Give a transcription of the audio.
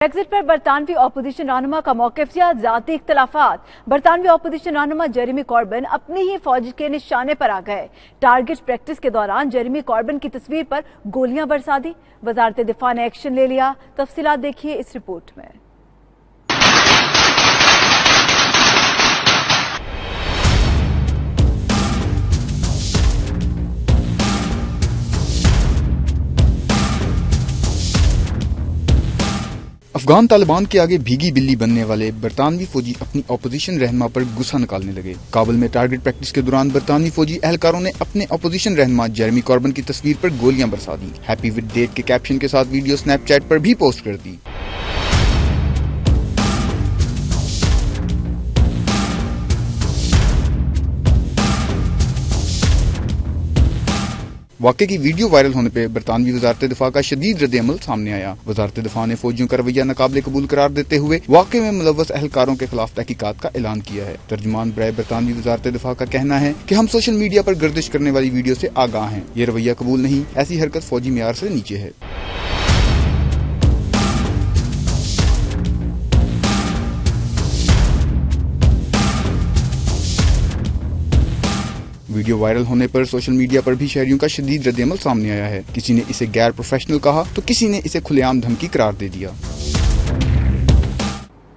Brexit पर बरतानवी opposition रहनुमा का मौक़िफ़ या ज़ाती इख्तिलाफात। बरतानवी अपोजिशन रहनुमा जेरेमी कॉर्बिन अपनी ही फौज के निशाने पर आ गए। टारगेट प्रैक्टिस के दौरान जेरेमी कॉर्बिन की तस्वीर पर गोलियां बरसा दी। वज़ारत दिफा ने एक्शन ले लिया। तफसीलात देखिए इस रिपोर्ट में। अफगान तालिबान के आगे भीगी बिल्ली बनने वाले बरतानवी फौजी अपनी अपोजिशन रहनुमा पर गुस्सा निकालने लगे। काबुल में टारगेट प्रैक्टिस के दौरान बरतानवी फौजी एहलकारों ने अपने अपोजिशन रहनुमा जेरेमी कॉर्बिन की तस्वीर पर गोलियां बरसा दी। हैप्पी विद डेट के कैप्शन के साथ वीडियो स्नैपचैट पर भी पोस्ट कर दी। वाक़े की वीडियो वायरल होने पर बरतानवी वज़ारत दिफा का शदीद रद्द-ए-अमल सामने आया। वज़ारत दिफा ने फौजियों का रवैया नाकाबिले कबूल करार देते हुए वाक़े में मुलव्वस एहलकारों के खिलाफ तहकीकात का ऐलान किया है। तर्जुमान बराए बरतानवी वज़ारत दिफा का कहना है कि हम सोशल मीडिया पर गर्दिश करने वाली वीडियो से आगाह हैं। ये रवैया कबूल नहीं, ऐसी हरकत फौजी मेयार से नीचे है। वीडियो वायरल होने पर सोशल मीडिया पर भी शहरियों का शदीद रद्द-ए-अमल सामने आया है। किसी ने इसे गैर प्रोफेशनल कहा तो किसी ने इसे खुलेआम धमकी करार दे दिया।